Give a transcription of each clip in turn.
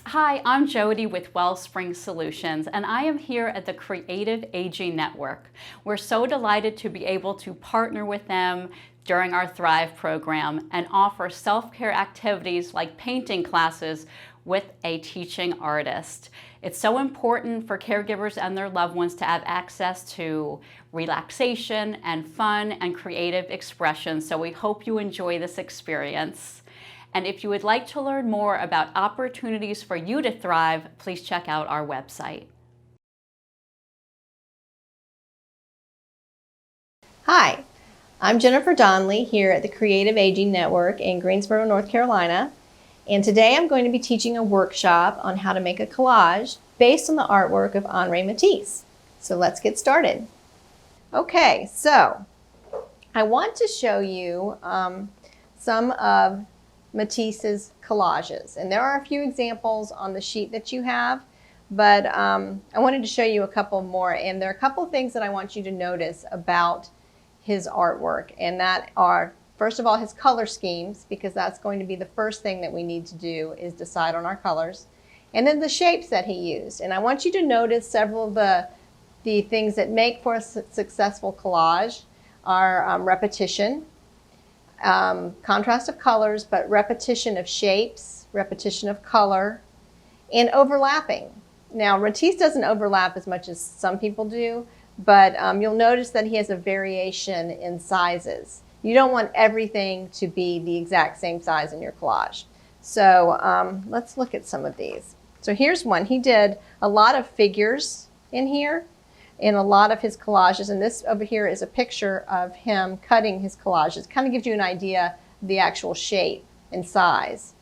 Hi, I'm Jody with Wellspring Solutions, and I am here at the Creative Aging Network. We're so delighted to be able to partner with them during our Thrive program and offer self-care activities like painting classes with a teaching artist. It's so important for caregivers and their loved ones to have access to relaxation and fun and creative expression, so we hope you enjoy this experience. And if you would like to learn more about opportunities for you to thrive, please check out our website. Hi, I'm Jennifer Donnelly here at the Creative Aging Network in Greensboro, North Carolina. And today I'm going to be teaching a workshop on how to make a collage based on the artwork of Henri Matisse. So let's get started. Okay, so I want to show you some of Matisse's collages. And there are a few examples on the sheet that you have, but I wanted to show you a couple more. And there are a couple things that I want you to notice about his artwork, and that are, first of all, his color schemes, because that's going to be the first thing that we need to do is decide on our colors. And then the shapes that he used. And I want you to notice several of the things that make for a successful collage are repetition, contrast of colors, but repetition of shapes, repetition of color, and overlapping. Now, Matisse doesn't overlap as much as some people do, but you'll notice that he has a variation in sizes. You don't want everything to be the exact same size in your collage. So let's look at some of these. So here's one. He did a lot of figures in here in a lot of his collages, and this over here is a picture of him cutting his collages. Kind of gives you an idea of the actual shape and size.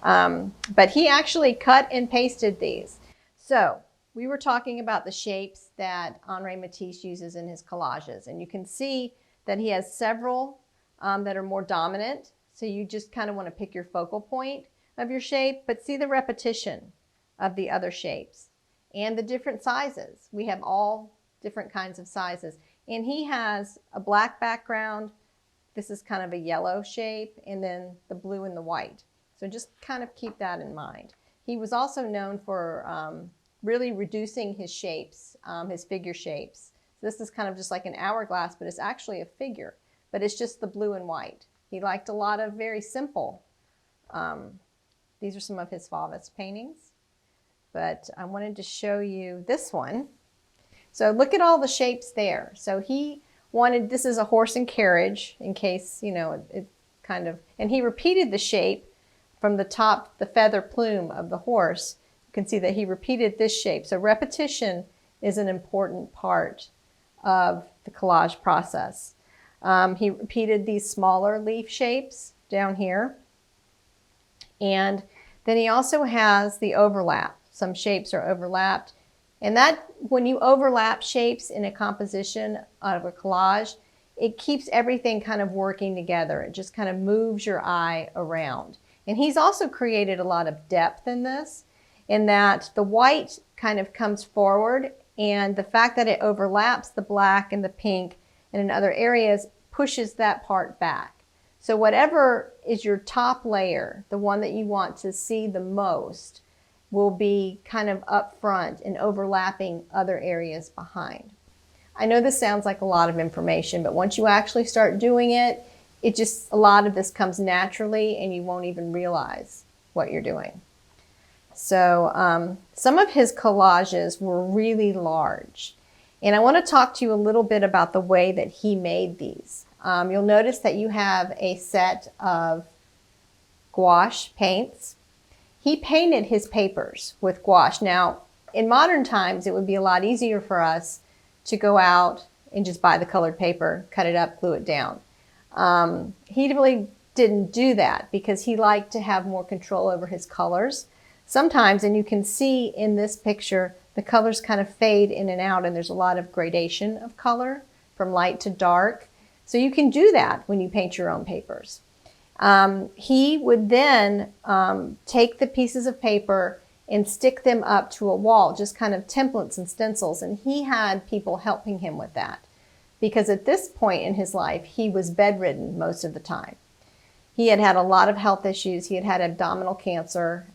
But he actually cut and pasted these. So we were talking about the shapes that Henri Matisse uses in his collages, and you can see that he has several that are more dominant. So you just kind of want to pick your focal point of your shape, but see the repetition of the other shapes and the different sizes. We have all different kinds of sizes. And he has a black background. This is kind of a yellow shape, and then the blue and the white. So just kind of keep that in mind. He was also known for really reducing his shapes, his figure shapes. So this is kind of just like an hourglass, but it's actually a figure, but it's just the blue and white. He liked a lot of very simple. These are some of his Fauvist paintings, but I wanted to show you this one. So look at all the shapes there. So he wanted, this is a horse and carriage in case, you know, it kind of, and he repeated the shape from the top, the feather plume of the horse. You can see that he repeated this shape. So repetition is an important part of the collage process. He repeated these smaller leaf shapes down here. And then he also has the overlap. Some shapes are overlapped. And that, when you overlap shapes in a composition of a collage, it keeps everything kind of working together. It just kind of moves your eye around. And he's also created a lot of depth in this, in that the white kind of comes forward, and the fact that it overlaps the black and the pink and in other areas pushes that part back. So whatever is your top layer, the one that you want to see the most, will be kind of up front and overlapping other areas behind. I know this sounds like a lot of information, but once you actually start doing it, a lot of this comes naturally and you won't even realize what you're doing. So some of his collages were really large. And I want to talk to you a little bit about the way that he made these. You'll notice that you have a set of gouache paints. He painted his papers with gouache. Now, in modern times, it would be a lot easier for us to go out and just buy the colored paper, cut it up, glue it down. He really didn't do that because he liked to have more control over his colors. Sometimes, and you can see in this picture, the colors kind of fade in and out, and there's a lot of gradation of color from light to dark. So you can do that when you paint your own papers. He would then take the pieces of paper and stick them up to a wall, just kind of templates and stencils, and he had people helping him with that because at this point in his life, he was bedridden most of the time. He had had a lot of health issues. He had had abdominal cancer.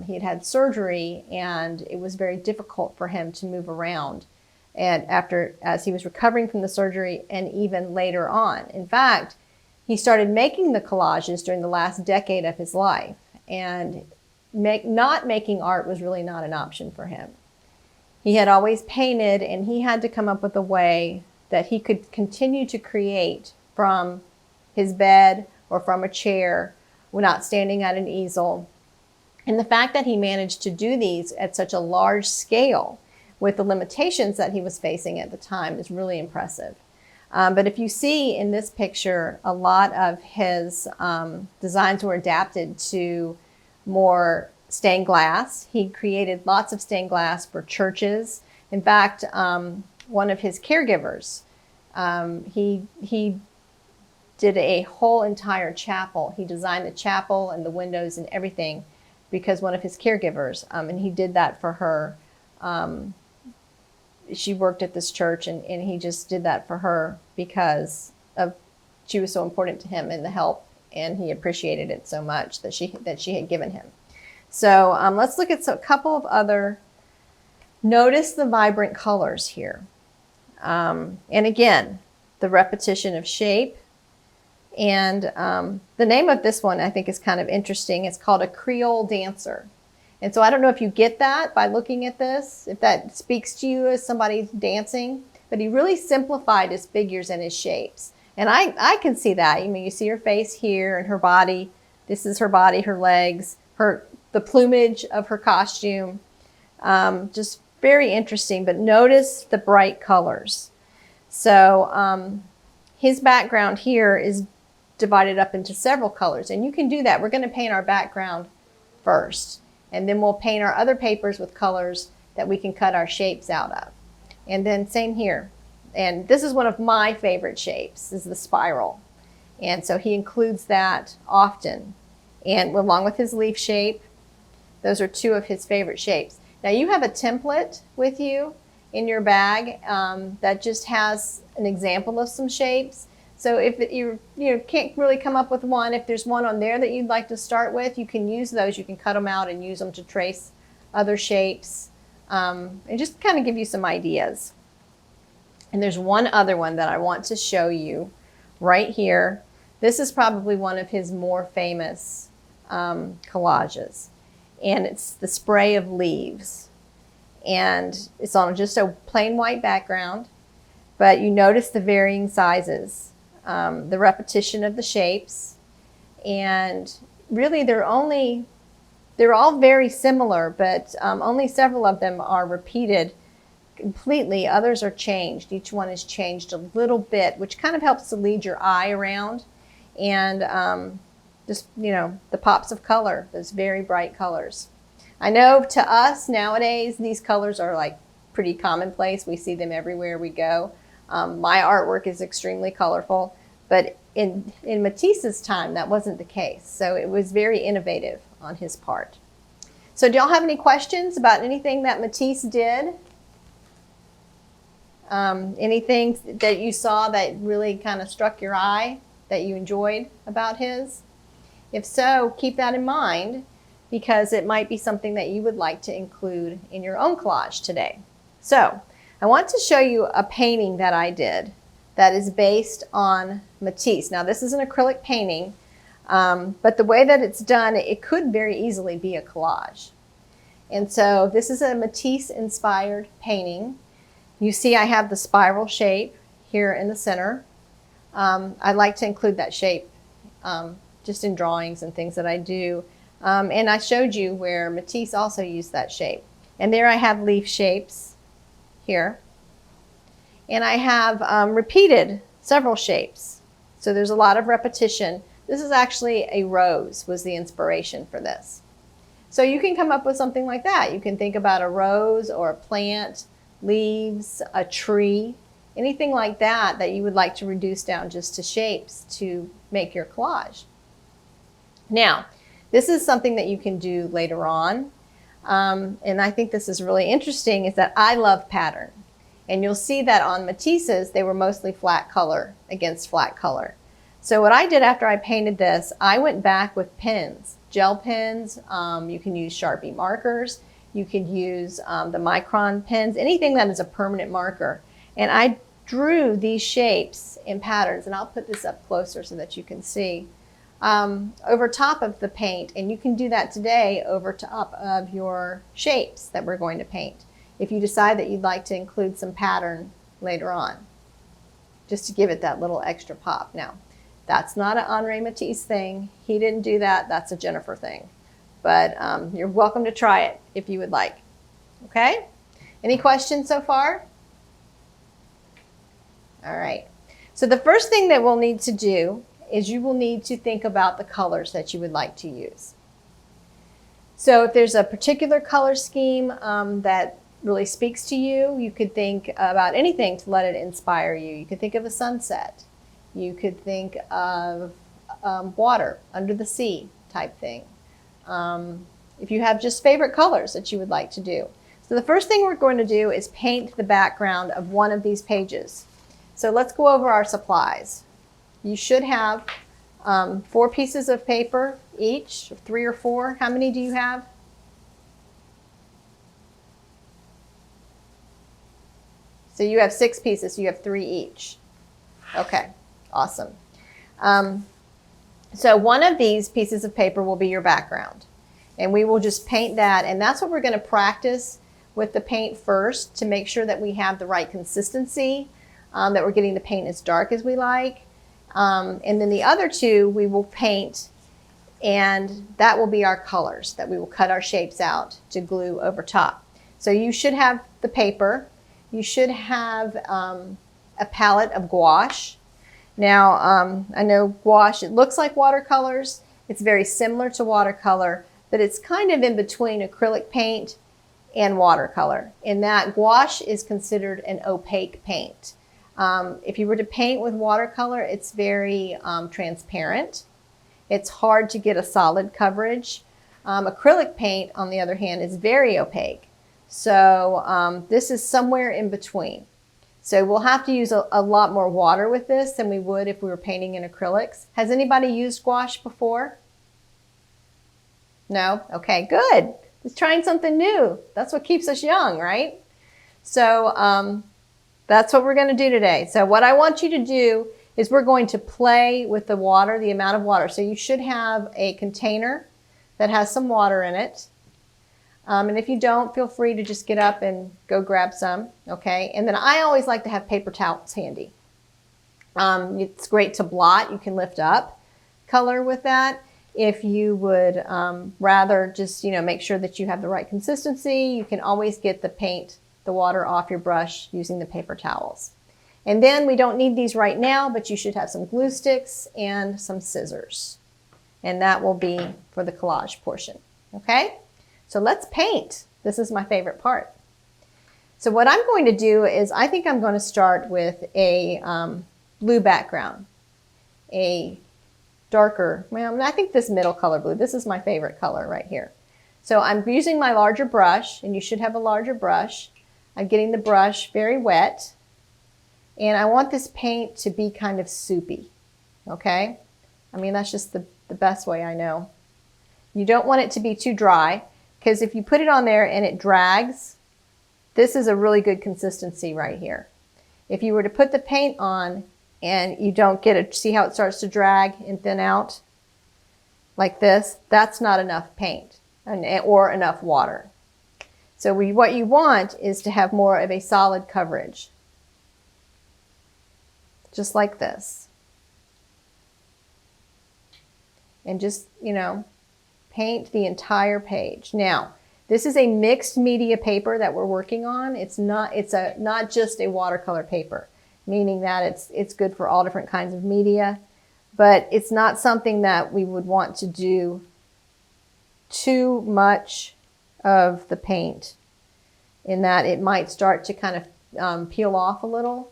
He had had surgery, and it was very difficult for him to move around. And as he was recovering from the surgery, and even later on. In fact, he started making the collages during the last decade of his life, and not making art was really not an option for him. He had always painted, and he had to come up with a way that he could continue to create from his bed or from a chair without standing at an easel. And the fact that he managed to do these at such a large scale with the limitations that he was facing at the time is really impressive. But if you see in this picture, a lot of his designs were adapted to more stained glass. He created lots of stained glass for churches. In fact, one of his caregivers, he did a whole entire chapel. He designed the chapel and the windows and everything because one of his caregivers, and he did that for her. She worked at this church, and he just did that for her because she was so important to him and the help, and he appreciated it so much that she had given him. So let's look at a couple of other. Notice the vibrant colors here. And again, the repetition of shape. And the name of this one I think is kind of interesting. It's called a Creole dancer. And so I don't know if you get that by looking at this, if that speaks to you as somebody dancing, but he really simplified his figures and his shapes. And I can see that. I mean, you see her face here and her body. This is her body, her legs, the plumage of her costume. Just very interesting, but notice the bright colors. So his background here is divided up into several colors, and you can do that. We're going to paint our background first, and then we'll paint our other papers with colors that we can cut our shapes out of. And then same here. And this is one of my favorite shapes, is the spiral. And so he includes that often. And along with his leaf shape, those are two of his favorite shapes. Now you have a template with you in your bag that just has an example of some shapes. So if you can't really come up with one, if there's one on there that you'd like to start with, you can use those. You can cut them out and use them to trace other shapes and just kind of give you some ideas. And there's one other one that I want to show you right here. This is probably one of his more famous collages. And it's the spray of leaves. And it's on just a plain white background, but you notice the varying sizes, the repetition of the shapes, and really they're all very similar, but only several of them are repeated completely. Others are changed. Each one is changed a little bit, which kind of helps to lead your eye around, and just, the pops of color, those very bright colors. I know to us nowadays, these colors are like pretty commonplace. We see them everywhere we go. My artwork is extremely colorful, but in Matisse's time, that wasn't the case. So it was very innovative on his part. So do y'all have any questions about anything that Matisse did? Anything that you saw that really kind of struck your eye that you enjoyed about his? If so, keep that in mind, because it might be something that you would like to include in your own collage today. So I want to show you a painting that I did that is based on Matisse. Now this is an acrylic painting, but the way that it's done, it could very easily be a collage. And so this is a Matisse-inspired painting. You see I have the spiral shape here in the center. I like to include that shape just in drawings and things that I do. And I showed you where Matisse also used that shape. And there I have leaf shapes here. And I have repeated several shapes. So there's a lot of repetition. This is actually a rose was the inspiration for this. So you can come up with something like that. You can think about a rose or a plant, leaves, a tree, anything like that that you would like to reduce down just to shapes to make your collage. Now, this is something that you can do later on. And I think this is really interesting, is that I love pattern. And you'll see that on Matisse's, they were mostly flat color against flat color. So what I did after I painted this, I went back with pens, gel pens. You can use Sharpie markers. You could use the micron pens, anything that is a permanent marker. And I drew these shapes and patterns, and I'll put this up closer so that you can see, over top of the paint. And you can do that today over top of your shapes that we're going to paint, if you decide that you'd like to include some pattern later on, just to give it that little extra pop. Now, that's not an Henri Matisse thing. He didn't do that. That's a Jennifer thing. But you're welcome to try it if you would like. Okay? Any questions so far? All right. So the first thing that we'll need to do is you will need to think about the colors that you would like to use. So if there's a particular color scheme that really speaks to you, you could think about anything to let it inspire you. You could think of a sunset. You could think of water, under the sea type thing. If you have just favorite colors that you would like to do. So the first thing we're going to do is paint the background of one of these pages. So let's go over our supplies. You should have 4 pieces of paper each, 3 or 4. How many do you have? So you have 6 pieces, so you have 3 each. Okay. Awesome. So one of these pieces of paper will be your background, and we will just paint that, and that's what we're going to practice with the paint first to make sure that we have the right consistency, that we're getting the paint as dark as we like, and then the other 2 we will paint, and that will be our colors that we will cut our shapes out to glue over top. So you should have the paper. You should have a palette of gouache. Now, I know gouache, it looks like watercolors. It's very similar to watercolor, but it's kind of in between acrylic paint and watercolor, in that gouache is considered an opaque paint. If you were to paint with watercolor, it's very transparent. It's hard to get a solid coverage. Acrylic paint, on the other hand, is very opaque. So this is somewhere in between. So we'll have to use a lot more water with this than we would if we were painting in acrylics. Has anybody used gouache before? No? Okay, good. Just trying something new. That's what keeps us young, right? So that's what we're going to do today. So what I want you to do is we're going to play with the water, the amount of water. So you should have a container that has some water in it. And if you don't, feel free to just get up and go grab some, okay? And then I always like to have paper towels handy. It's great to blot. You can lift up color with that. If you would rather just, make sure that you have the right consistency, you can always get the water off your brush using the paper towels. And then we don't need these right now, but you should have some glue sticks and some scissors. And that will be for the collage portion, okay? So let's paint. This is my favorite part. So what I'm going to do is I think I'm going to start with a blue background, a darker, well, I think this middle color blue, this is my favorite color right here. So I'm using my larger brush, and you should have a larger brush. I'm getting the brush very wet, and I want this paint to be kind of soupy, okay? I mean, that's just the best way I know. You don't want it to be too dry, because if you put it on there and it drags, this is a really good consistency right here. If you were to put the paint on and you don't get it, see how it starts to drag and thin out like this, that's not enough paint or enough water. So what you want is to have more of a solid coverage, just like this. And just, paint the entire page. Now, this is a mixed media paper that we're working on. It's not just a watercolor paper, meaning that it's good for all different kinds of media, but it's not something that we would want to do too much of the paint, in that it might start to kind of peel off a little.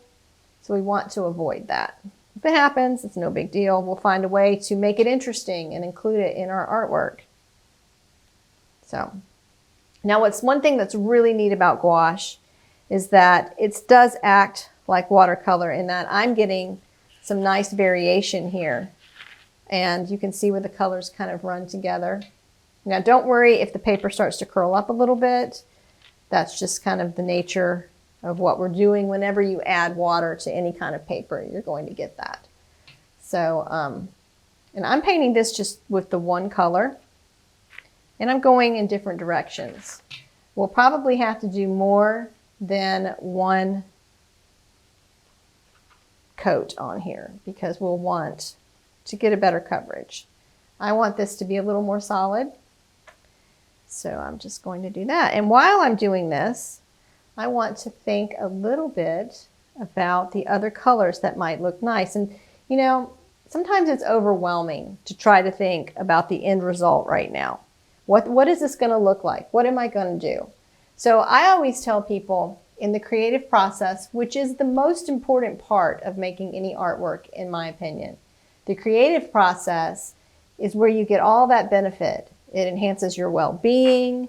So we want to avoid that. If it happens, it's no big deal. We'll find a way to make it interesting and include it in our artwork. So now one thing that's really neat about gouache is that it does act like watercolor, in that I'm getting some nice variation here. And you can see where the colors kind of run together. Now don't worry if the paper starts to curl up a little bit. That's just kind of the nature of what we're doing. Whenever you add water to any kind of paper, you're going to get that. So, and I'm painting this just with the one color, and I'm going in different directions. We'll probably have to do more than one coat on here because we'll want to get a better coverage. I want this to be a little more solid. So I'm just going to do that. And while I'm doing this, I want to think a little bit about the other colors that might look nice. And you know, sometimes it's overwhelming to try to think about the end result right now. What is this going to look like? What am I going to do? So I always tell people in the creative process, which is the most important part of making any artwork, in my opinion, the creative process is where you get all that benefit. It enhances your well-being.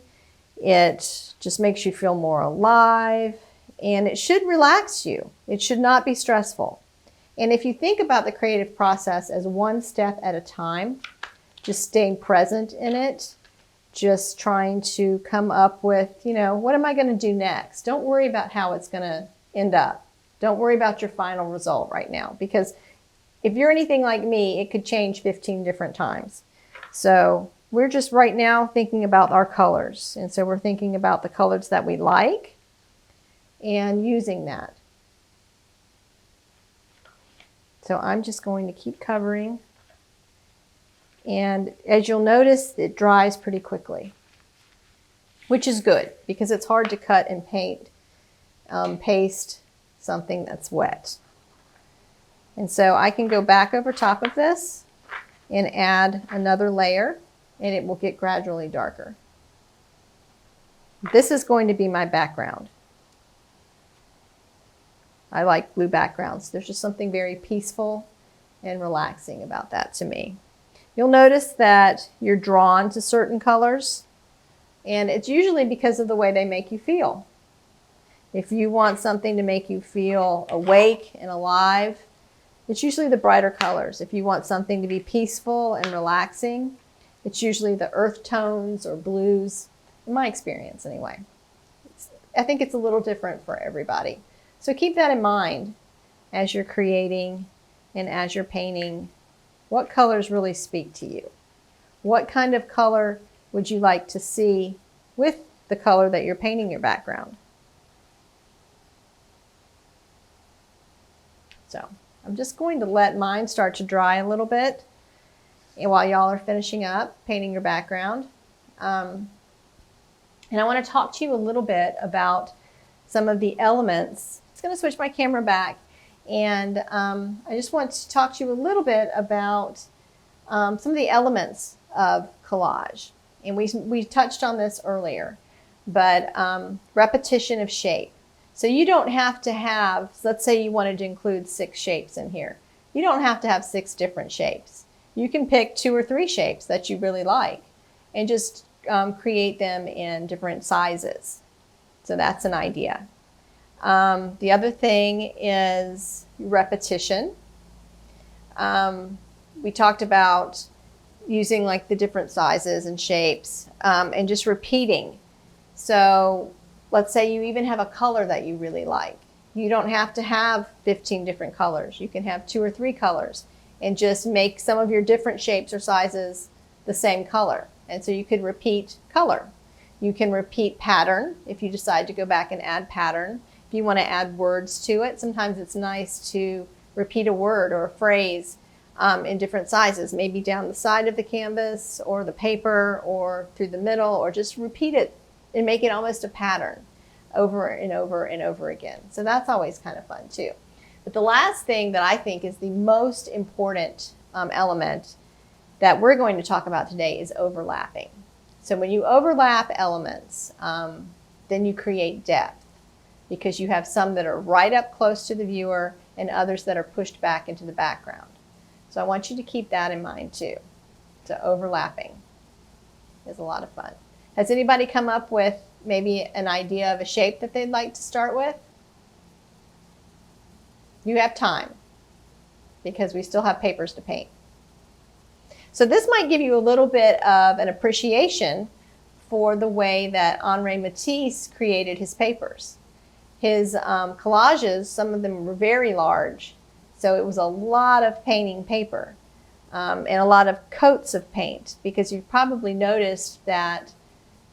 It just makes you feel more alive, and it should relax you. It should not be stressful. And if you think about the creative process as one step at a time, just staying present in it, just trying to come up with, you know, what am I going to do next? Don't worry about how it's going to end up. Don't worry about your final result right now, because if you're anything like me, it could change 15 different times. So we're just right now thinking about our colors. And so we're thinking about the colors that we like and using that. So I'm just going to keep covering. And as you'll notice, it dries pretty quickly, which is good because it's hard to cut and paste something that's wet. And so I can go back over top of this and add another layer, and it will get gradually darker. This is going to be my background. I like blue backgrounds. There's just something very peaceful and relaxing about that to me. You'll notice that you're drawn to certain colors, and it's usually because of the way they make you feel. If you want something to make you feel awake and alive, it's usually the brighter colors. If you want something to be peaceful and relaxing, it's usually the earth tones or blues, in my experience anyway. I think it's a little different for everybody. So keep that in mind as you're creating and as you're painting. What colors really speak to you? What kind of color would you like to see with the color that you're painting your background? So I'm just going to let mine start to dry a little bit while y'all are finishing up painting your background. And I want to talk to you a little bit about some of the elements. I'm just going to switch my camera back, and I just want to talk to you a little bit about some of the elements of collage. And we touched on this earlier, but repetition of shape. So you don't have to have, let's say you wanted to include 6 shapes in here. You don't have to have 6 different shapes. You can pick 2 or 3 shapes that you really like and just create them in different sizes. So that's an idea. The other thing is repetition. We talked about using like the different sizes and shapes and just repeating. So let's say you even have a color that you really like. You don't have to have 15 different colors. You can have 2 or 3 colors and just make some of your different shapes or sizes the same color. And so you could repeat color. You can repeat pattern if you decide to go back and add pattern. If you want to add words to it, sometimes it's nice to repeat a word or a phrase in different sizes, maybe down the side of the canvas or the paper or through the middle, or just repeat it and make it almost a pattern over and over and over again. So that's always kind of fun too. But the last thing that I think is the most important element that we're going to talk about today is overlapping. So when you overlap elements, then you create depth because you have some that are right up close to the viewer and others that are pushed back into the background. So I want you to keep that in mind too. So overlapping is a lot of fun. Has anybody come up with maybe an idea of a shape that they'd like to start with? You have time. because we still have papers to paint. So this might give you a little bit of an appreciation for the way that Henri Matisse created his papers. His collages, some of them were very large, so it was a lot of painting paper and a lot of coats of paint, because you've probably noticed that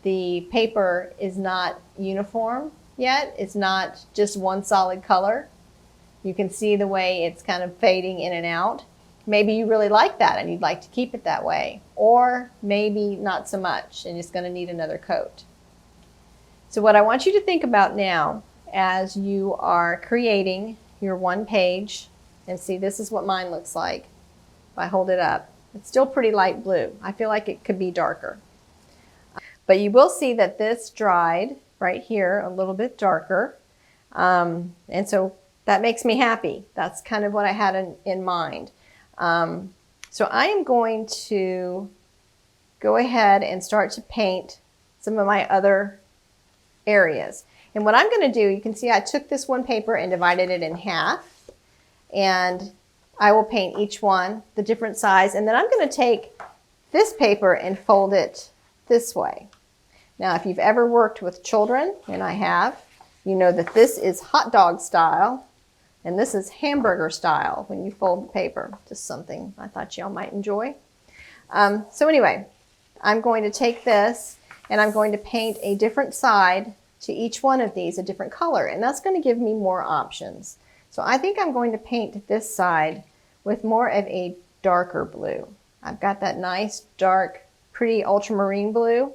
the paper is not uniform yet. It's not just one solid color. You can see the way it's kind of fading in and out. Maybe you really like that and you'd like to keep it that way, or maybe not so much and it's going to need another coat. So what I want you to think about now as you are creating your one page, and see, this is what mine looks like. If I hold it up, it's still pretty light blue. I feel like it could be darker. But you will see that this dried right here a little bit darker. And so that makes me happy. That's kind of what I had in mind. So I am going to go ahead and start to paint some of my other areas. And what I'm going to do, you can see I took this one paper and divided it in half, and I will paint each one the different size, and then I'm going to take this paper and fold it this way. Now, if you've ever worked with children, and I have, you know that this is hot dog style and this is hamburger style when you fold the paper. Just something I thought y'all might enjoy. So anyway, I'm going to take this and I'm going to paint a different side to each one of these, a different color, and that's going to give me more options. So I think I'm going to paint this side with more of a darker blue. I've got that nice, dark, pretty ultramarine blue.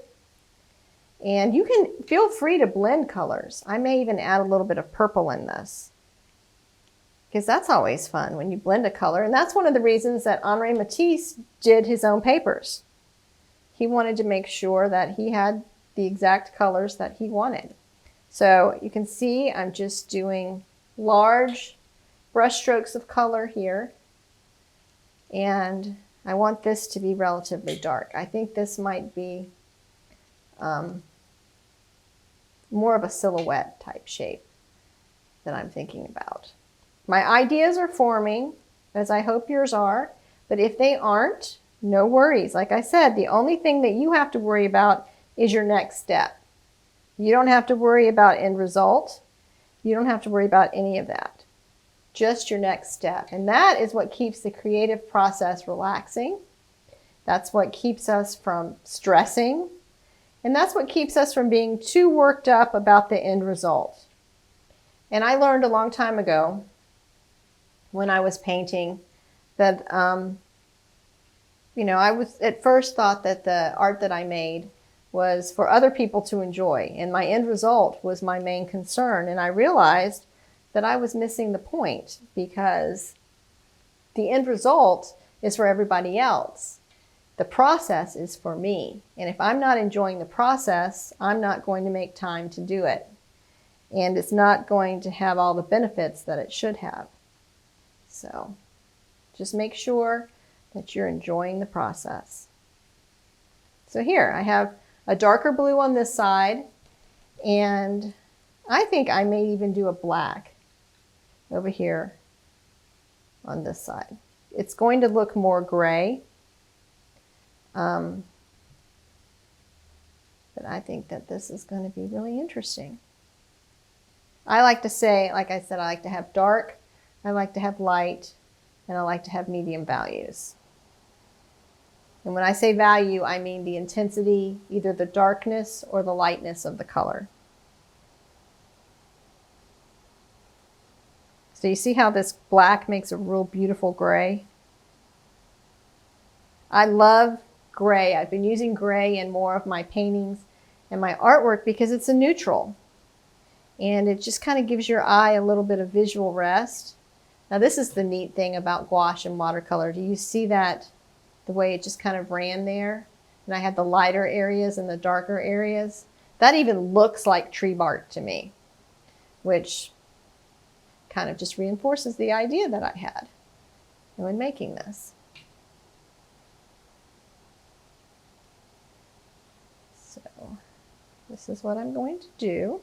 And you can feel free to blend colors. I may even add a little bit of purple in this, because that's always fun when you blend a color. And that's one of the reasons that Henri Matisse did his own papers. He wanted to make sure that he had the exact colors that he wanted. So you can see I'm just doing large brush strokes of color here. And I want this to be relatively dark. I think this might be more of a silhouette type shape that I'm thinking about. My ideas are forming, as I hope yours are, but if they aren't, no worries. Like I said, the only thing that you have to worry about is your next step. You don't have to worry about end result. You don't have to worry about any of that. Just your next step. And that is what keeps the creative process relaxing. That's what keeps us from stressing. And that's what keeps us from being too worked up about the end result. And I learned a long time ago when I was painting that, I was at first thought that the art that I made was for other people to enjoy. And my end result was my main concern. And I realized that I was missing the point, because the end result is for everybody else. The process is for me. And if I'm not enjoying the process, I'm not going to make time to do it. And it's not going to have all the benefits that it should have. So just make sure that you're enjoying the process. So here I have a darker blue on this side, and I think I may even do a black over here on this side. It's going to look more gray. But I think that this is going to be really interesting. I like to say, like I said, I like to have dark, I like to have light, and I like to have medium values. And when I say value, I mean the intensity, either the darkness or the lightness of the color. So you see how this black makes a real beautiful gray? I love gray. I've been using gray in more of my paintings and my artwork because it's a neutral. And it just kind of gives your eye a little bit of visual rest. Now this is the neat thing about gouache and watercolor. Do you see that, the way it just kind of ran there? And I had the lighter areas and the darker areas. That even looks like tree bark to me, which kind of just reinforces the idea that I had when making this. So this is what I'm going to do.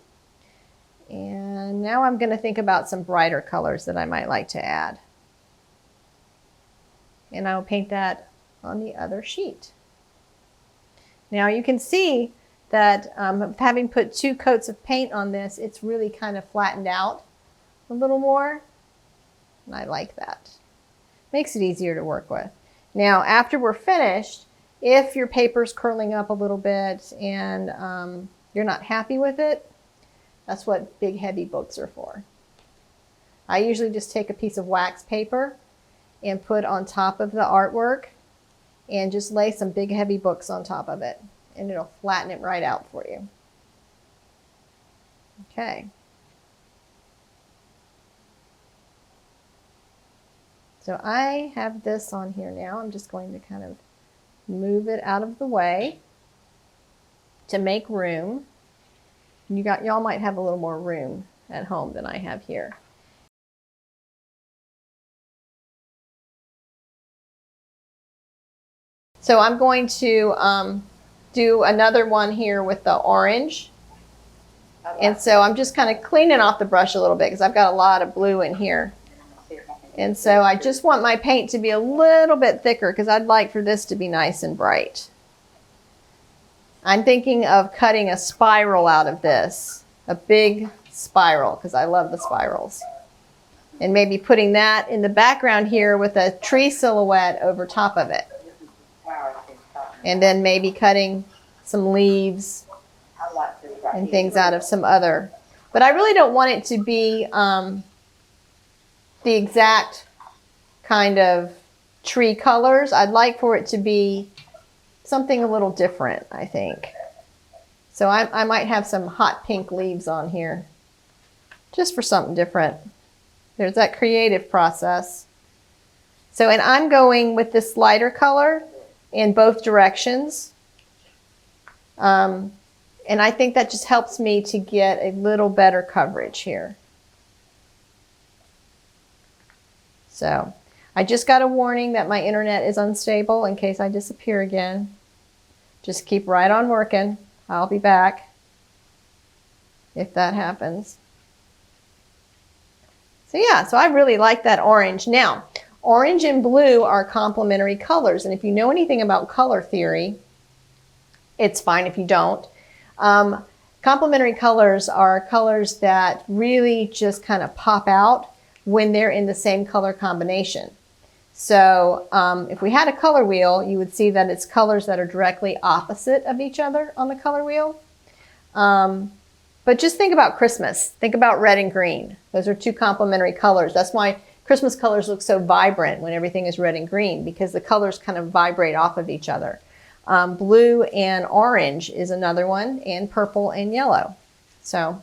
And now I'm going to think about some brighter colors that I might like to add. And I will paint that on the other sheet. Now you can see that having put 2 coats of paint on this, it's really kind of flattened out a little more. And I like that. Makes it easier to work with. Now, after we're finished, if your paper's curling up a little bit and you're not happy with it, that's what big heavy books are for. I usually just take a piece of wax paper and put on top of the artwork and just lay some big heavy books on top of it, and it'll flatten it right out for you. Okay. So I have this on here now. I'm just going to kind of move it out of the way to make room. Y'all might have a little more room at home than I have here. So I'm going to do another one here with the orange. And so I'm just kind of cleaning off the brush a little bit because I've got a lot of blue in here. And so I just want my paint to be a little bit thicker because I'd like for this to be nice and bright. I'm thinking of cutting a spiral out of this, a big spiral, because I love the spirals. And maybe putting that in the background here with a tree silhouette over top of it. And then maybe cutting some leaves and things out of some other. But I really don't want it to be the exact kind of tree colors. I'd like for it to be something a little different, I think. So I might have some hot pink leaves on here, just for something different. There's that creative process. So, and I'm going with this lighter color in both directions. And I think that just helps me to get a little better coverage here. So I just got a warning that my internet is unstable in case I disappear again. Just keep right on working. I'll be back if that happens. So yeah, so I really like that orange. Now, orange and blue are complementary colors. And if you know anything about color theory, it's fine if you don't. Complementary colors are colors that really just kind of pop out when they're in the same color combination. So if we had a color wheel, you would see that it's colors that are directly opposite of each other on the color wheel. But just think about Christmas. Think about red and green. Those are 2 complementary colors. That's why Christmas colors look so vibrant when everything is red and green, because the colors kind of vibrate off of each other. Blue and orange is another one, and purple and yellow. So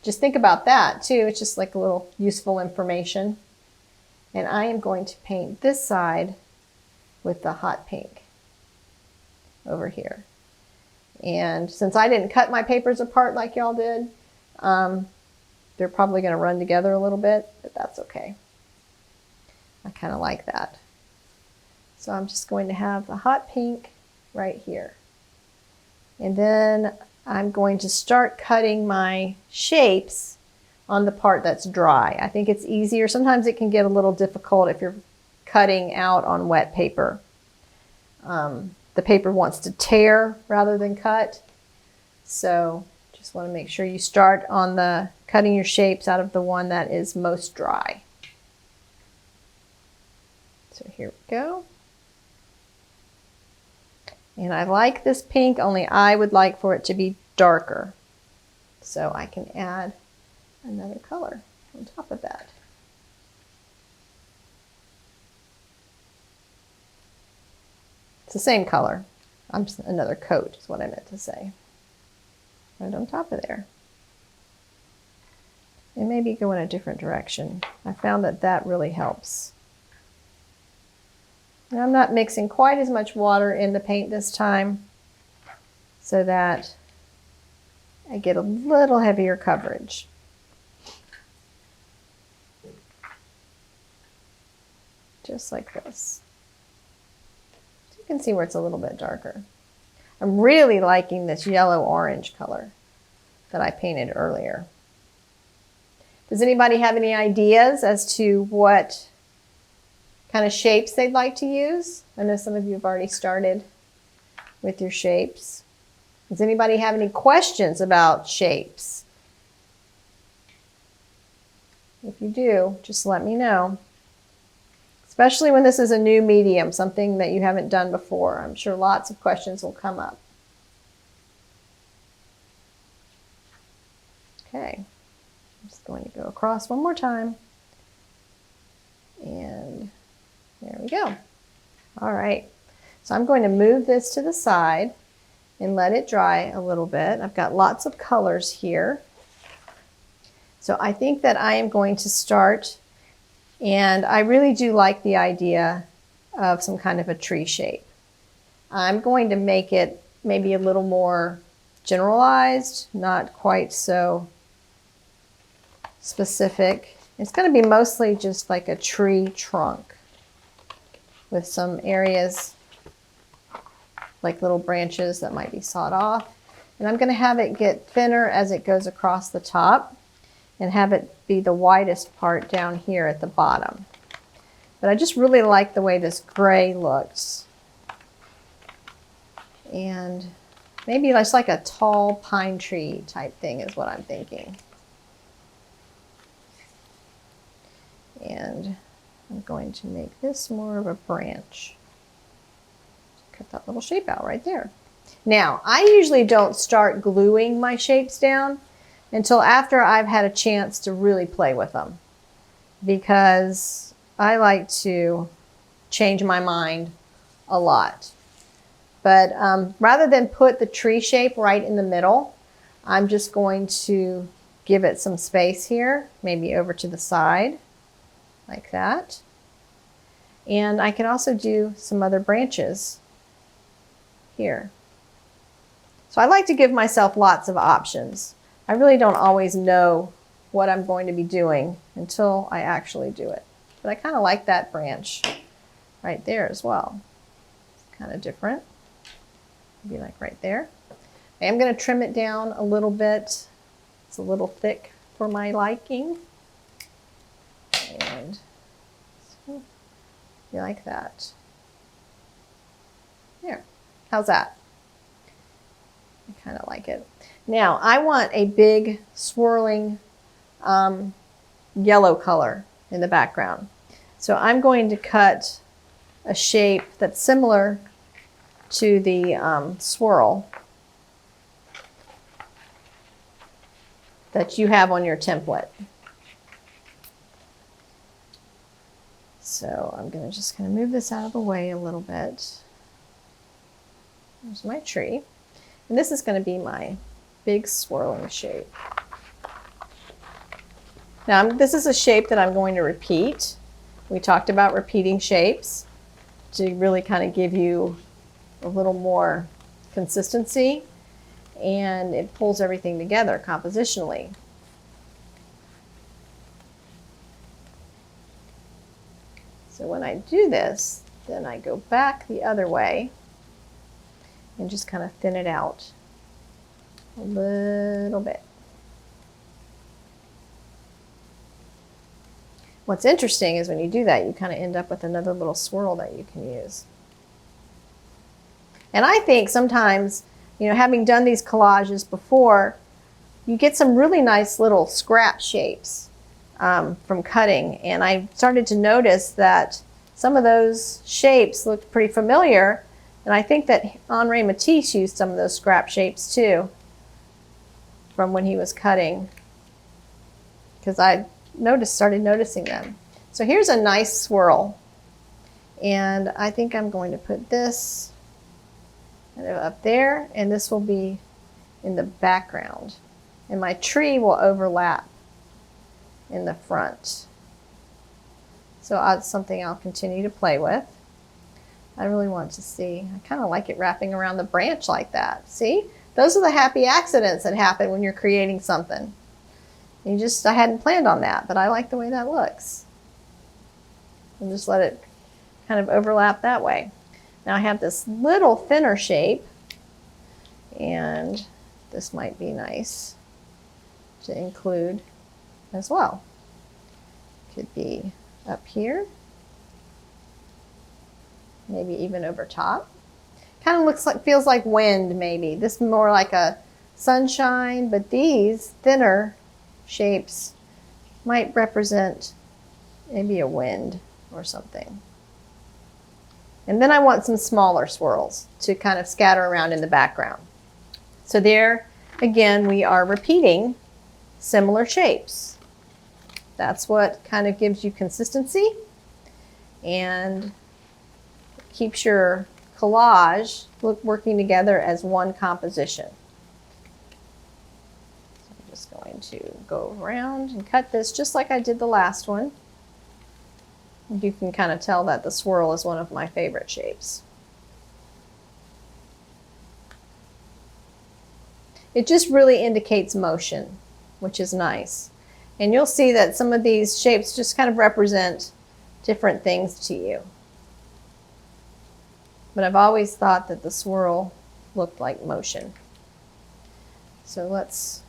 just think about that too. It's just like a little useful information. And I am going to paint this side with the hot pink over here. And since I didn't cut my papers apart like y'all did, they're probably going to run together a little bit, but that's okay. I kind of like that. So I'm just going to have the hot pink right here. And then I'm going to start cutting my shapes on the part that's dry. I think it's easier. Sometimes it can get a little difficult if you're cutting out on wet paper. The paper wants to tear rather than cut. So just want to make sure you start on the cutting your shapes out of the one that is most dry. So here we go. And I like this pink, only I would like for it to be darker. So I can add another color on top of that. It's the same color. I'm just another coat is what I meant to say. Right on top of there. And maybe go in a different direction. I found that that really helps. Now I'm not mixing quite as much water in the paint this time so that I get a little heavier coverage. Just like this. So you can see where it's a little bit darker. I'm really liking this yellow-orange color that I painted earlier. Does anybody have any ideas as to what kind of shapes they'd like to use. I know some of you have already started with your shapes. Does anybody have any questions about shapes? If you do, just let me know. Especially when this is a new medium, something that you haven't done before. I'm sure lots of questions will come up. Okay, I'm just going to go across one more time. And there we go. All right, so I'm going to move this to the side and let it dry a little bit. I've got lots of colors here. So I think that I am going to start, and I really do like the idea of some kind of a tree shape. I'm going to make it maybe a little more generalized, not quite so specific. It's going to be mostly just like a tree trunk with some areas like little branches that might be sawed off. And I'm going to have it get thinner as it goes across the top and have it be the widest part down here at the bottom. But I just really like the way this gray looks. And maybe it's like a tall pine tree type thing is what I'm thinking. And I'm going to make this more of a branch. Cut that little shape out right there. Now, I usually don't start gluing my shapes down until after I've had a chance to really play with them, because I like to change my mind a lot. But rather than put the tree shape right in the middle, I'm just going to give it some space here, maybe over to the side, like that. And I can also do some other branches here. So I like to give myself lots of options. I really don't always know what I'm going to be doing until I actually do it. But I kind of like that branch right there as well. It's kind of different. Maybe like right there. I am going to trim it down a little bit. It's a little thick for my liking. And so, you like that. There. How's that? I kind of like it. Now, I want a big swirling yellow color in the background. So I'm going to cut a shape that's similar to the swirl that you have on your template. So I'm just going to move this out of the way a little bit. There's my tree. And this is going to be my big swirling shape. Now, this is a shape that I'm going to repeat. We talked about repeating shapes to really kind of give you a little more consistency, and it pulls everything together compositionally. So when I do this, then I go back the other way and just kind of thin it out a little bit. What's interesting is when you do that, you kind of end up with another little swirl that you can use. And I think sometimes, having done these collages before, you get some really nice little scrap shapes from cutting. And I started to notice that some of those shapes looked pretty familiar. And I think that Henri Matisse used some of those scrap shapes too from when he was cutting, because I started noticing them. So here's a nice swirl. And I think I'm going to put this up there, and this will be in the background. And my tree will overlap in the front. So that's something I'll continue to play with. I really want to see. I kind of like it wrapping around the branch like that. See? Those are the happy accidents that happen when you're creating something. I hadn't planned on that, but I like the way that looks. And just let it kind of overlap that way. Now I have this little thinner shape, and this might be nice to include as well. Could be up here. maybe even over top. Kind of looks like, feels like wind maybe. This is more like a sunshine, but these thinner shapes might represent maybe a wind or something. And then I want some smaller swirls to kind of scatter around in the background. So there, again, we are repeating similar shapes. That's what kind of gives you consistency and keeps your collage working together as one composition. So I'm just going to go around and cut this just like I did the last one. You can kind of tell that the swirl is one of my favorite shapes. It just really indicates motion, which is nice. And you'll see that some of these shapes just kind of represent different things to you. But I've always thought that the swirl looked like motion. So let's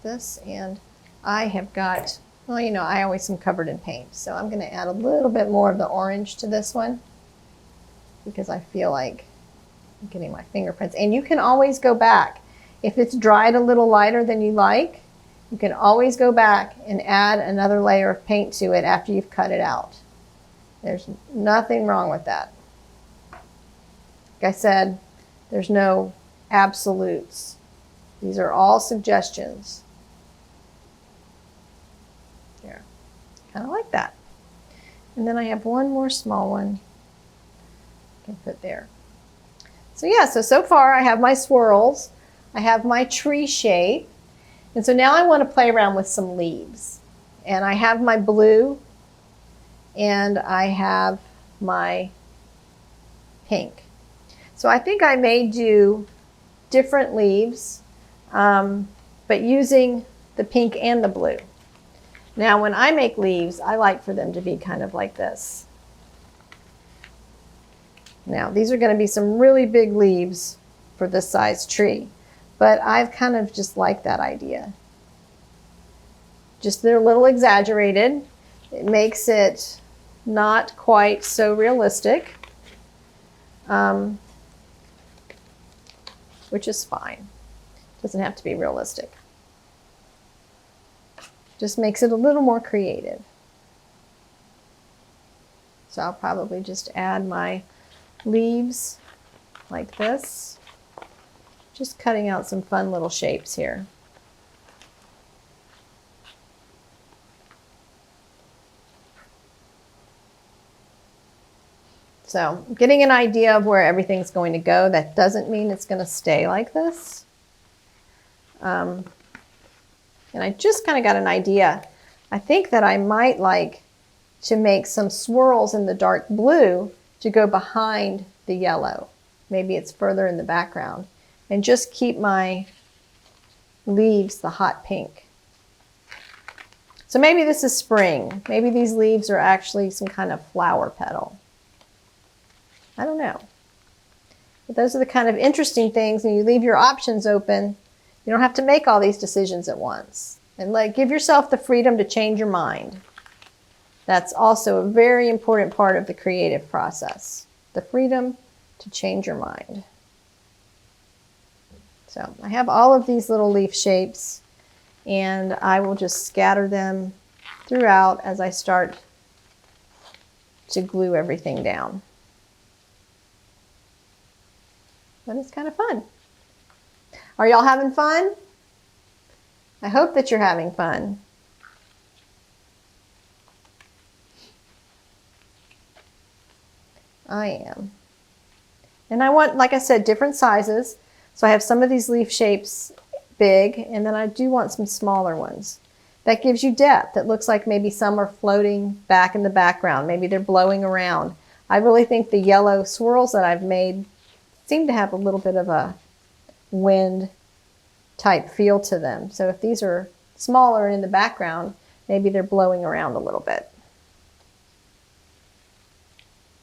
this, and I have got, well, you know, I always am covered in paint, so I'm going to add a little bit more of the orange to this one because I feel like I'm getting my fingerprints. And you can always go back. If it's dried a little lighter than you like, you can always go back and add another layer of paint to it after you've cut it out. There's nothing wrong with that. Like I said, there's no absolutes. These are all suggestions. There, kind of like that. And then I have one more small one I can put there. So yeah, so far I have my swirls, I have my tree shape, and so now I want to play around with some leaves. And I have my blue, and I have my pink. So I think I may do different leaves, but using the pink and the blue. Now when I make leaves, I like for them to be kind of like this. Now these are going to be some really big leaves for this size tree, but I've kind of just liked that idea. Just they're a little exaggerated. It makes it not quite so realistic, which is fine. Doesn't have to be realistic. Just makes it a little more creative. So I'll probably just add my leaves like this. Just cutting out some fun little shapes here. So getting an idea of where everything's going to go. That doesn't mean it's going to stay like this. And I just kind of got an idea. I think that I might like to make some swirls in the dark blue to go behind the yellow. Maybe it's further in the background. And just keep my leaves the hot pink. So maybe this is spring. Maybe these leaves are actually some kind of flower petal. I don't know. But those are the kind of interesting things, and you leave your options open. You don't have to make all these decisions at once. And give yourself the freedom to change your mind. That's also a very important part of the creative process. The freedom to change your mind. So I have all of these little leaf shapes, and I will just scatter them throughout as I start to glue everything down. But it's kind of fun. Are y'all having fun? I hope that you're having fun. I am. And I want, like I said, different sizes. So I have some of these leaf shapes big, and then I do want some smaller ones. That gives you depth. It looks like maybe some are floating back in the background. Maybe they're blowing around. I really think the yellow swirls that I've made seem to have a little bit of a wind type feel to them. So if these are smaller in the background, maybe they're blowing around a little bit.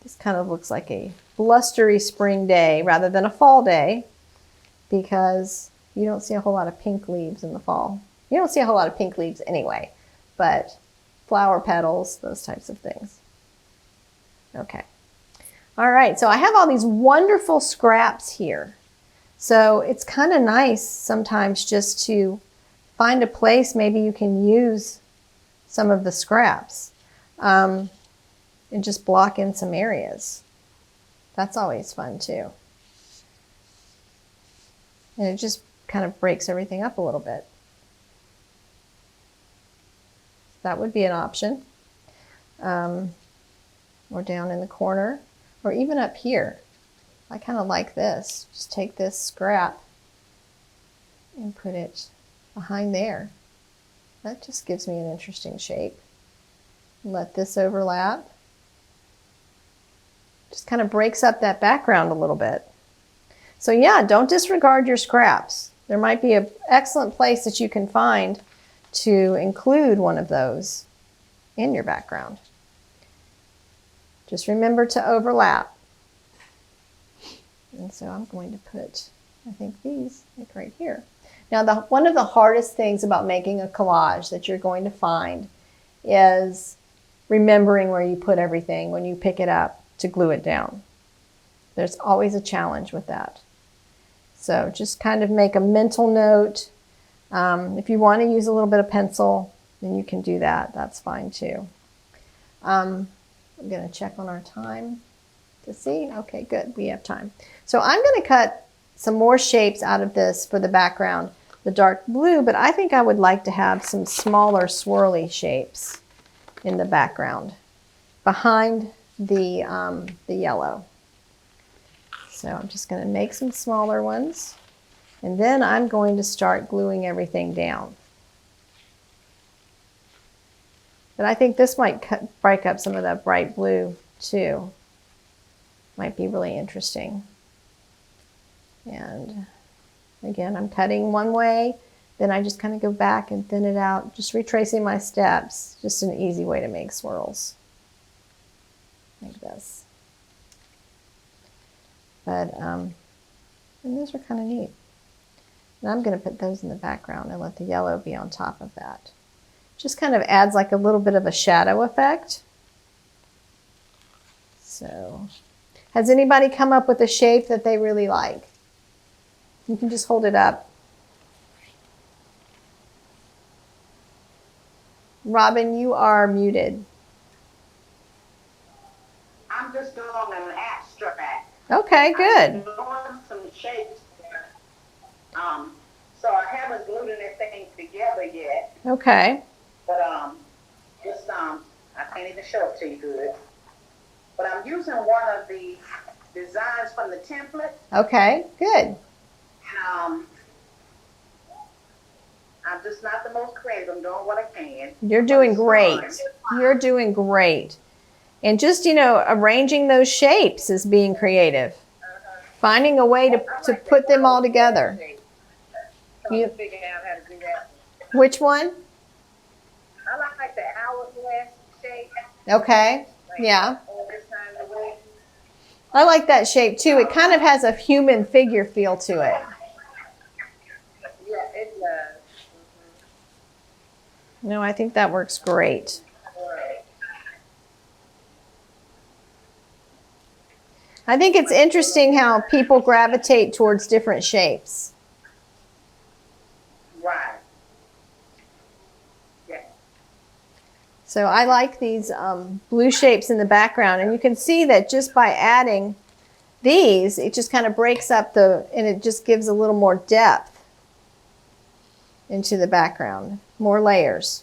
This kind of looks like a blustery spring day rather than a fall day, because you don't see a whole lot of pink leaves in the fall. You don't see a whole lot of pink leaves anyway, but flower petals, those types of things. Okay, All right, so I have all these wonderful scraps here. So it's kind of nice sometimes just to find a place maybe you can use some of the scraps and just block in some areas. That's always fun too. And it just kind of breaks everything up a little bit. That would be an option. Or down in the corner, or even up here. I kind of like this. Just take this scrap and put it behind there. That just gives me an interesting shape. Let this overlap. Just kind of breaks up that background a little bit. So yeah, don't disregard your scraps. There might be an excellent place that you can find to include one of those in your background. Just remember to overlap. And so I'm going to put, I think these, like right here. Now, one of the hardest things about making a collage that you're going to find is remembering where you put everything when you pick it up to glue it down. There's always a challenge with that. So just kind of make a mental note. If you want to use a little bit of pencil, then you can do that. That's fine too. I'm going to check on our time to see. Okay, good. We have time. So I'm going to cut some more shapes out of this for the background, the dark blue, but I think I would like to have some smaller swirly shapes in the background behind the yellow. So I'm just going to make some smaller ones, and then I'm going to start gluing everything down. But I think this might break up some of that bright blue too. Might be really interesting. And again, I'm cutting one way, then I just kind of go back and thin it out, just retracing my steps. Just an easy way to make swirls. Like this. But, and those are kind of neat. And I'm going to put those in the background and let the yellow be on top of that. Just kind of adds like a little bit of a shadow effect. So, has anybody come up with a shape that they really like? You can just hold it up. Robin, you are muted. I'm just doing an abstract. Okay, good. I'm doing some shapes there. So I haven't glued anything together yet. Okay. But I can't even show it to you good. But I'm using one of the designs from the template. Okay, good. And I'm just not the most creative. I'm doing what I can. You're doing great. You're doing great. And just, arranging those shapes is being creative. Finding a way to put them all together. You figure out how to do that. Which one? I like the hourglass shape. Okay, yeah. All this time away. I like that shape too. It kind of has a human figure feel to it. Yeah, it does. No, I think that works great. I think it's interesting how people gravitate towards different shapes. Right. Yeah. So I like these blue shapes in the background, and you can see that just by adding these, it just kind of breaks up and it just gives a little more depth into the background, more layers.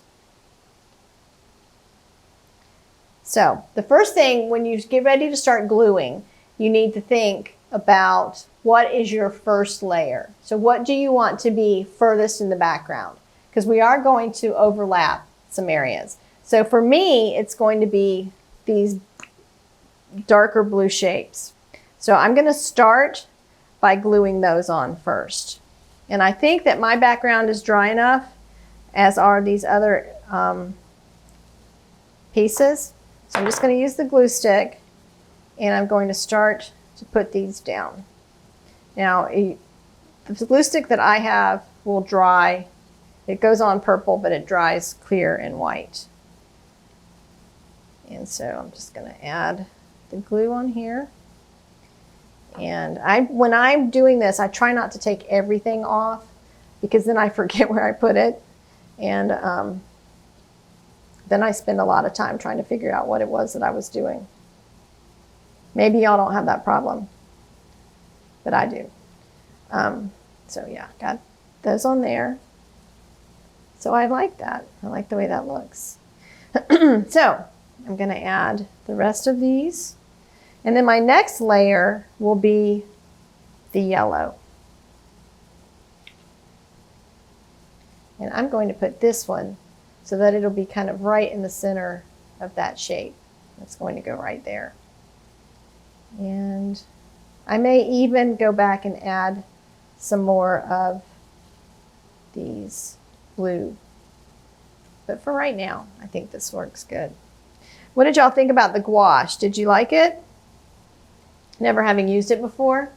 So the first thing when you get ready to start gluing, you need to think about what is your first layer. So what do you want to be furthest in the background? Because we are going to overlap some areas. So for me, it's going to be these darker blue shapes. So I'm going to start by gluing those on first. And I think that my background is dry enough, as are these other pieces. So I'm just going to use the glue stick, and I'm going to start to put these down. Now, the glue stick that I have will dry. It goes on purple, but it dries clear and white. And so I'm just going to add the glue on here. And when I'm doing this, I try not to take everything off because then I forget where I put it. And then I spend a lot of time trying to figure out what it was that I was doing. Maybe y'all don't have that problem, but I do. So yeah, got those on there. So I like that. I like the way that looks. So I'm going to add the rest of these. And then my next layer will be the yellow. And I'm going to put this one so that it'll be kind of right in the center of that shape. It's going to go right there. And I may even go back and add some more of these blue. But for right now, I think this works good. What did y'all think about the gouache? Did you like it? Never having used it before?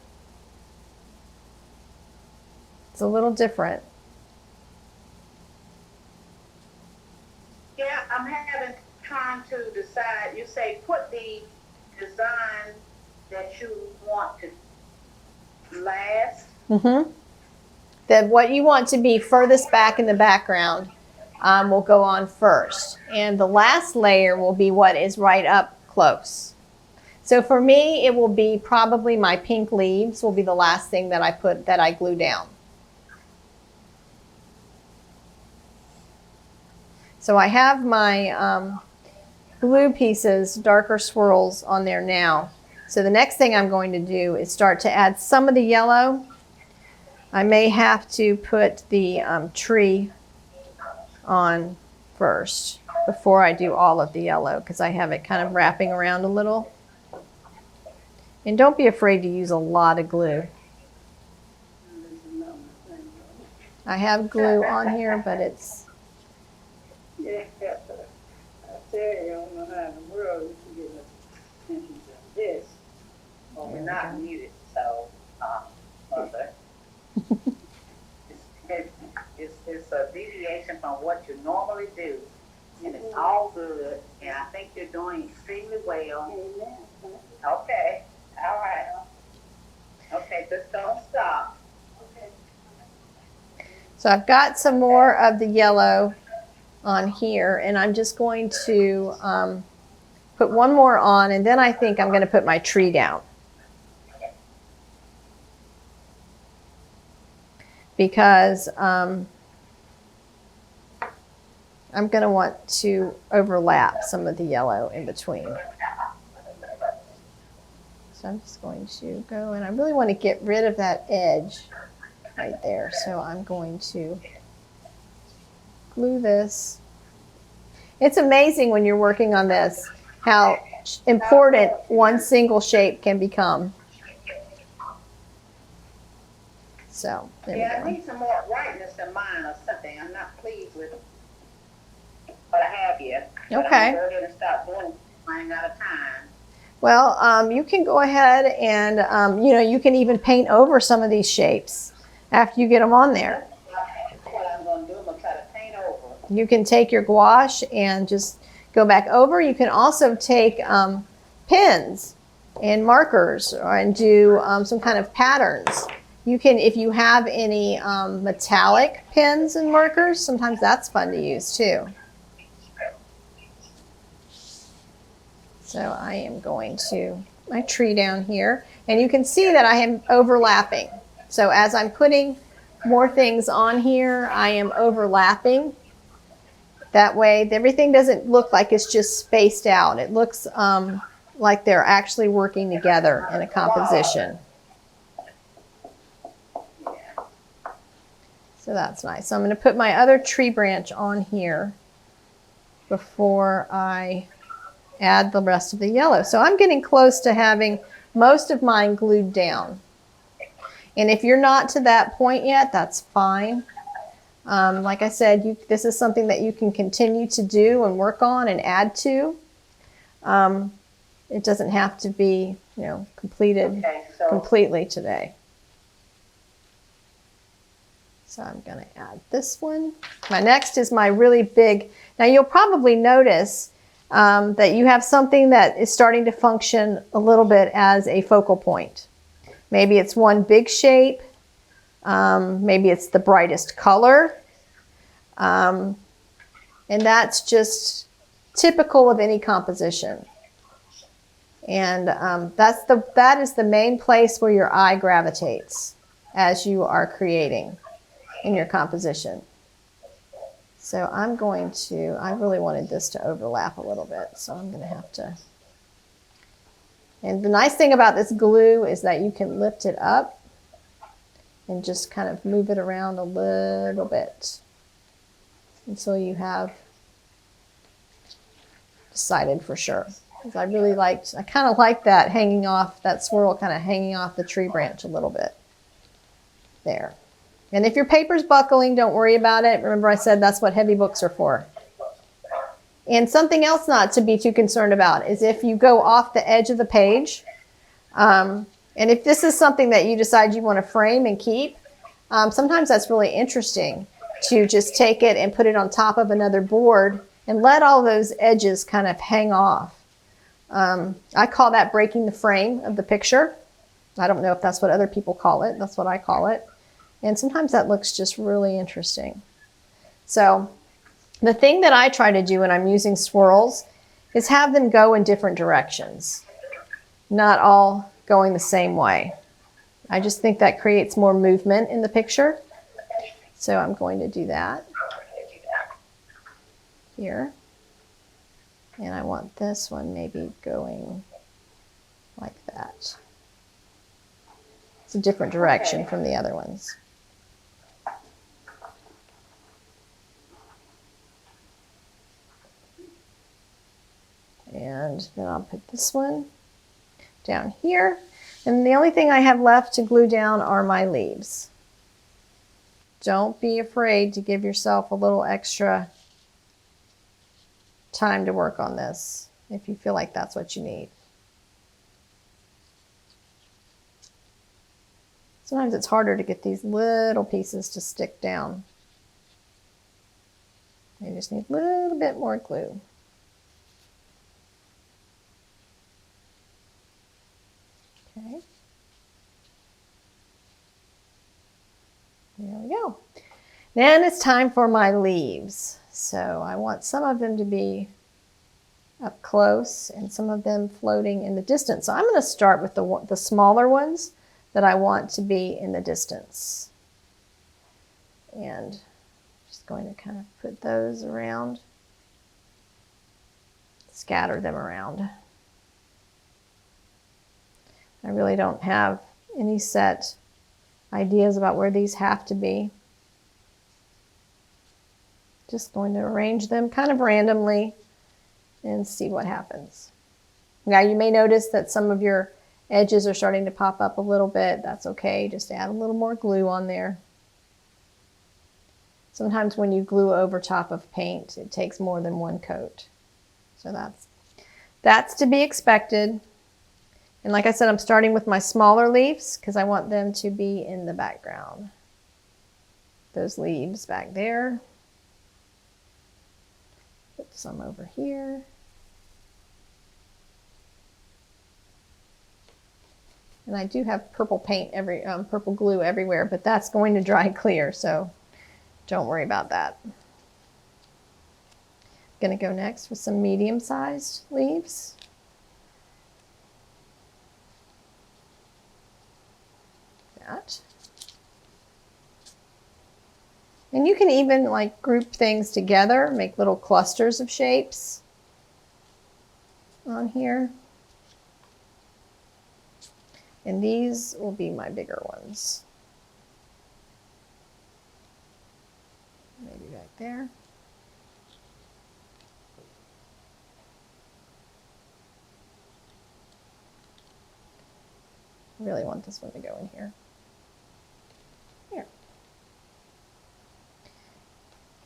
It's a little different. Yeah, I'm trying to decide. You say put the design that you want to last. Mm-hmm. That what you want to be furthest back in the background will go on first. And the last layer will be what is right up close. So for me, it will be probably my pink leaves will be the last thing that I glue down. So I have my glue pieces, darker swirls on there now. So the next thing I'm going to do is start to add some of the yellow. I may have to put the tree on first before I do all of the yellow because I have it kind of wrapping around a little. And don't be afraid to use a lot of glue. I have glue on here, but it's... Yeah, I tell you, I don't know how in the world you can get attention to this. Well, we're not muted, so, Mother. It's a deviation from what you normally do, and it's all good, and I think you're doing extremely well. Okay, all right. Okay, just don't stop. Okay. So I've got some more of the yellow on here, and I'm just going to put one more on, and then I think I'm going to put my tree down. Because I'm going to want to overlap some of the yellow in between. So I'm just going to go, and I really want to get rid of that edge right there. So I'm going to glue this. It's amazing when you're working on this how important one single shape can become. So, there Yeah, I we need some more whiteness in mine or something. I'm not pleased with what I have here. But Okay. I'm going to start doing it. I ain't got time. Well, you can go ahead and, you can even paint over some of these shapes after you get them on there. That's what I'm going to do. I'm going to try to paint over. You can take your gouache and just go back over. You can also take pens and markers and do some kind of patterns. You can, if you have any metallic pens and markers, sometimes that's fun to use too. So I am going to my tree down here, and you can see that I am overlapping. So as I'm putting more things on here, I am overlapping. That way everything doesn't look like it's just spaced out. It looks like they're actually working together in a composition. So that's nice. So I'm going to put my other tree branch on here before I add the rest of the yellow. So I'm getting close to having most of mine glued down. And if you're not to that point yet, that's fine. Like I said, this is something that you can continue to do and work on and add to. It doesn't have to be, completed completely today. So I'm going to add this one. My next is my really big. Now you'll probably notice that you have something that is starting to function a little bit as a focal point. Maybe it's one big shape. Maybe it's the brightest color. And that's just typical of any composition. And that is the main place where your eye gravitates as you are creating in your composition. So I really wanted this to overlap a little bit, so I'm going to have to. And the nice thing about this glue is that you can lift it up and just kind of move it around a little bit until you have decided for sure. Because I kind of like that hanging off, that swirl kind of hanging off the tree branch a little bit. There. And if your paper's buckling, don't worry about it. Remember I said that's what heavy books are for. And something else not to be too concerned about is if you go off the edge of the page, and if this is something that you decide you want to frame and keep, sometimes that's really interesting to just take it and put it on top of another board and let all those edges kind of hang off. I call that breaking the frame of the picture. I don't know if that's what other people call it. That's what I call it. And sometimes that looks just really interesting. So the thing that I try to do when I'm using swirls is have them go in different directions, not all going the same way. I just think that creates more movement in the picture. So I'm going to do that here. And I want this one maybe going like that. It's a different direction from the other ones. And then I'll put this one down here. And the only thing I have left to glue down are my leaves. Don't be afraid to give yourself a little extra time to work on this if you feel like that's what you need. Sometimes it's harder to get these little pieces to stick down. You just need a little bit more glue. Okay. There we go. Then it's time for my leaves. So I want some of them to be up close and some of them floating in the distance. So I'm going to start with the smaller ones that I want to be in the distance. And just going to kind of put those around, scatter them around. I really don't have any set ideas about where these have to be. Just going to arrange them kind of randomly and see what happens. Now you may notice that some of your edges are starting to pop up a little bit. That's okay. Just add a little more glue on there. Sometimes when you glue over top of paint, it takes more than one coat. So that's to be expected. And like I said, I'm starting with my smaller leaves because I want them to be in the background. Those leaves back there. Put some over here. And I do have purple paint purple glue everywhere, but that's going to dry clear, so don't worry about that. I'm going to go next with some medium-sized leaves. That. And you can even like group things together, make little clusters of shapes on here. And these will be my bigger ones. Maybe back there. I really want this one to go in here. Here.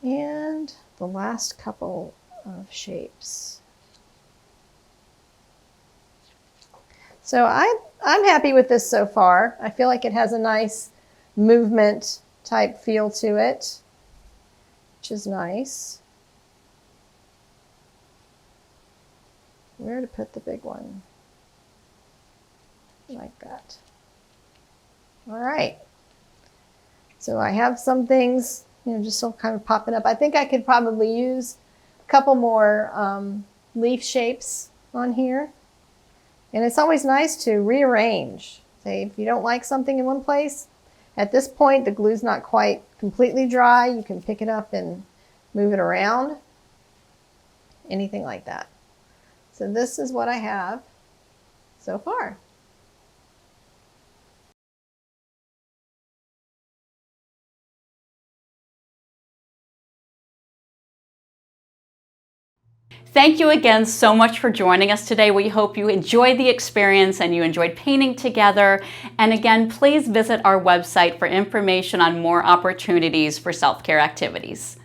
And the last couple of shapes. So I'm happy with this so far. I feel like it has a nice movement type feel to it, which is nice. Where to put the big one? Like that. All right. So I have some things, just still kind of popping up. I think I could probably use a couple more leaf shapes on here. And it's always nice to rearrange. Say if you don't like something in one place, at this point the glue's not quite completely dry, you can pick it up and move it around. Anything like that. So this is what I have so far. Thank you again so much for joining us today. We hope you enjoyed the experience and you enjoyed painting together. And again, please visit our website for information on more opportunities for self-care activities.